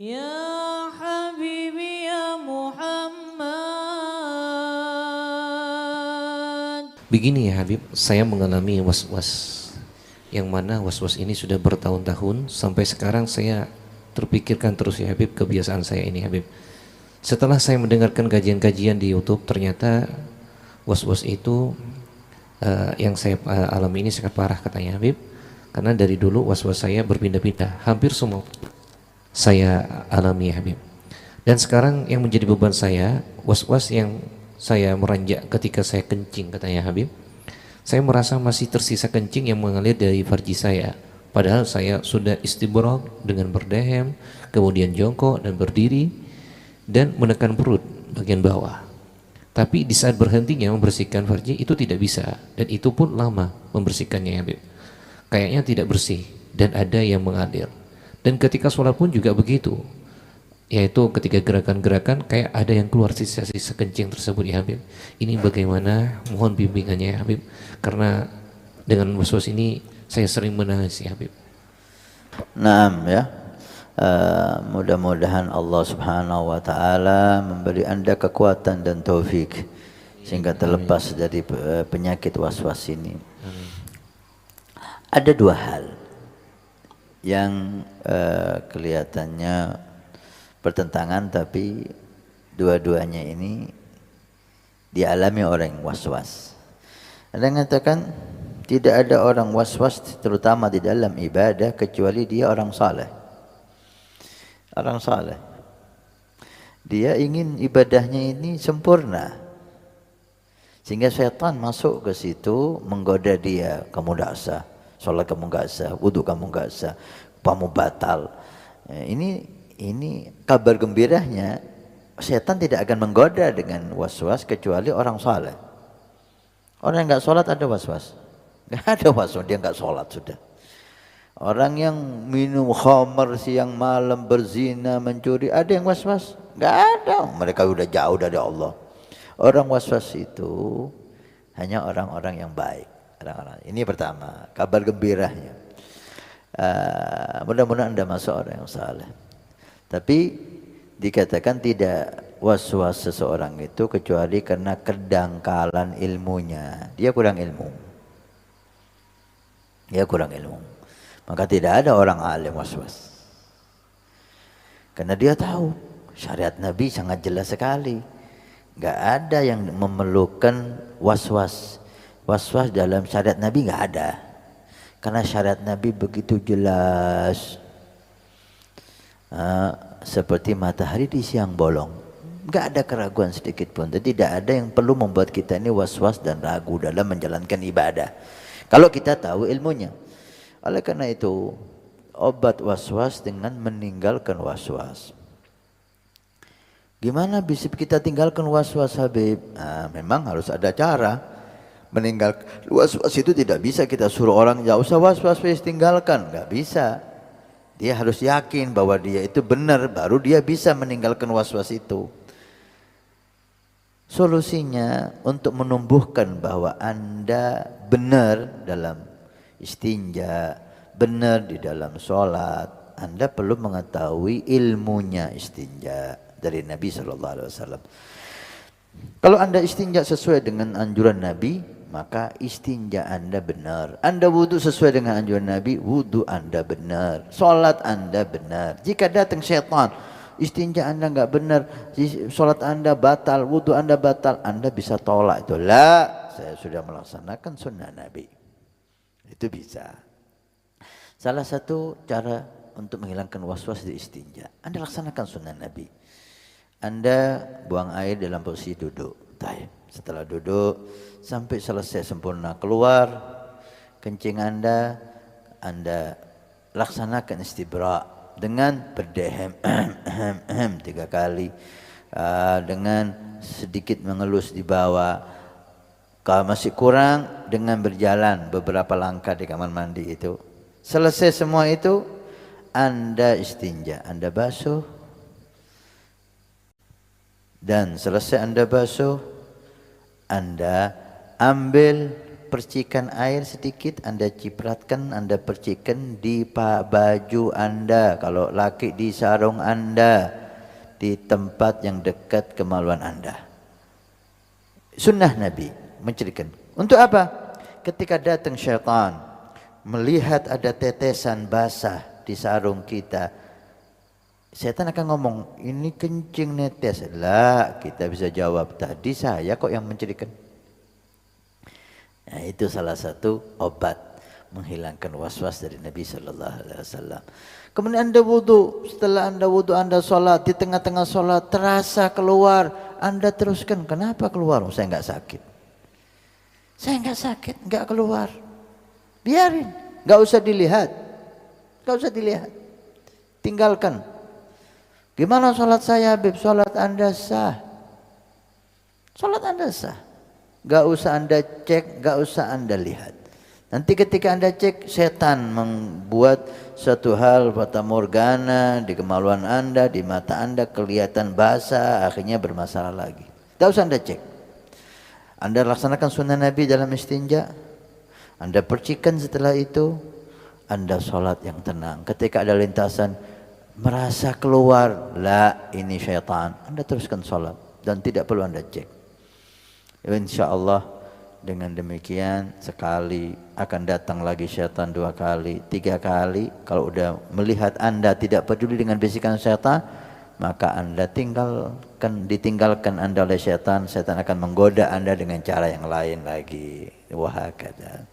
Ya Habibi ya Muhammad. Begini ya Habib, saya mengalami was-was, yang mana was-was ini sudah bertahun-tahun. Sampai sekarang saya terpikirkan terus ya Habib, kebiasaan saya ini Habib. Setelah saya mendengarkan kajian-kajian di YouTube, ternyata was-was itu yang saya alami ini sangat parah katanya Habib. Karena dari dulu was-was saya berpindah-pindah, hampir semua saya alami ya Habib. Dan sekarang yang menjadi beban saya, was-was yang saya meranjak ketika saya kencing katanya Habib. Saya merasa masih tersisa kencing yang mengalir dari farji saya. Padahal saya sudah istibrak dengan berdehem, kemudian jongkok dan berdiri dan menekan perut bagian bawah. Tapi di saat berhentinya membersihkan farji itu tidak bisa, dan itu pun lama membersihkannya ya Habib. Kayaknya tidak bersih dan ada yang mengalir. Dan ketika sholat pun juga begitu, yaitu ketika gerakan-gerakan kayak ada yang keluar sisa-sisa kencing tersebut ya Habib. Ini bagaimana, mohon bimbingannya ya Habib, karena dengan was-was ini saya sering menangis ya Habib. Naam ya. Mudah-mudahan Allah Subhanahu wa taala memberi Anda kekuatan dan taufik sehingga terlepas dari penyakit was-was ini. Ada dua hal yang kelihatannya bertentangan, tapi dua-duanya ini dialami orang yang was-was. Ada yang mengatakan tidak ada orang was-was terutama di dalam ibadah kecuali dia orang saleh. Orang saleh, dia ingin ibadahnya ini sempurna, sehingga syaitan masuk ke situ menggoda dia. Kamu tidak sah, sholat kamu tidak sah, wudhu kamu tidak sah, kamu batal. Ini kabar gembiranya, setan tidak akan menggoda dengan was-was kecuali orang saleh. Orang yang enggak sholat ada was-was? Enggak ada was-was, dia enggak sholat sudah. Orang yang minum khamar siang malam, berzina, mencuri, ada yang was-was? Enggak ada, mereka sudah jauh dari Allah. Orang was-was itu hanya orang-orang yang baik. Ini pertama, kabar gembiranya. Mudah-mudahan Anda masuk orang yang saleh. Tapi dikatakan tidak was-was seseorang itu kecuali karena kedangkalan ilmunya. Dia kurang ilmu. Maka tidak ada orang alim was-was. Karena dia tahu syariat Nabi sangat jelas sekali. Enggak ada yang memerlukan was-was. Was-was dalam syariat Nabi enggak ada. Karena syariat Nabi begitu jelas. Seperti matahari di siang bolong, enggak ada keraguan sedikit pun. Jadi tidak ada yang perlu membuat kita ini was-was dan ragu dalam menjalankan ibadah kalau kita tahu ilmunya. Oleh karena itu, obat was-was dengan meninggalkan was-was. Gimana bisa kita tinggalkan was-was Habib? Memang harus ada cara. Meninggalkan was-was itu tidak bisa kita suruh orang enggak usah was-was, tinggalkan, enggak bisa. Dia harus yakin bahwa dia itu benar, baru dia bisa meninggalkan was-was itu. Solusinya untuk menumbuhkan bahwa Anda benar dalam istinja, benar di dalam sholat, Anda perlu mengetahui ilmunya istinja dari Nabi SAW. Kalau Anda istinja sesuai dengan anjuran Nabi, maka istinja Anda benar. Anda wudhu sesuai dengan anjuran Nabi, wudhu Anda benar. Solat Anda benar. Jika datang syaitan, istinja Anda enggak benar, solat Anda batal, wudhu Anda batal, Anda bisa tolak itu. La, saya sudah melaksanakan sunnah Nabi. Itu bisa. Salah satu cara untuk menghilangkan was-was di istinja, Anda laksanakan sunnah Nabi. Anda buang air dalam posisi duduk. Setelah duduk sampai selesai sempurna keluar kencing Anda laksanakan istibra dengan berdehem 3 kali, dengan sedikit mengelus di bawah. Kalau masih kurang, dengan berjalan beberapa langkah di kamar mandi itu. Selesai semua itu, Anda istinja, Anda basuh, dan selesai Anda basuh, Anda ambil percikan air sedikit, Anda cipratkan, Anda percikan di baju Anda. Kalau laki di sarung Anda, di tempat yang dekat kemaluan Anda. Sunnah Nabi menceritakan. Untuk apa? Ketika datang syaitan, melihat ada tetesan basah di sarung kita, setan akan ngomong, ini kencing netes. Lah, kita bisa jawab, tadi saya kok yang menceritakan. Nah, itu salah satu obat menghilangkan was-was dari Nabi Sallallahu Alaihi Wasallam. Kemudian Anda wudu, setelah Anda wudu, Anda sholat, di tengah-tengah sholat terasa keluar, Anda teruskan. Kenapa keluar? Oh, saya nggak sakit. Saya nggak sakit, nggak keluar. Biarin, nggak usah dilihat, nggak usah dilihat. Tinggalkan. Gimana sholat saya, Habib? Sholat Anda sah. Sholat Anda sah. Gak usah Anda cek, gak usah Anda lihat. Nanti ketika Anda cek, setan membuat suatu hal fata morgana di kemaluan Anda, di mata Anda kelihatan basah, akhirnya bermasalah lagi. Gak usah Anda cek. Anda laksanakan sunnah Nabi dalam istinja, Anda percikan setelah itu, Anda sholat yang tenang. Ketika ada lintasan, merasa keluar, la ini syaitan, Anda teruskan sholat dan tidak perlu Anda cek. Insya Allah dengan demikian sekali akan datang lagi syaitan 2 kali, 3 kali. Kalau udah melihat Anda tidak peduli dengan bisikan syaitan, maka Anda ditinggalkan Anda oleh syaitan. Syaitan akan menggoda Anda dengan cara yang lain lagi. Wahakadha.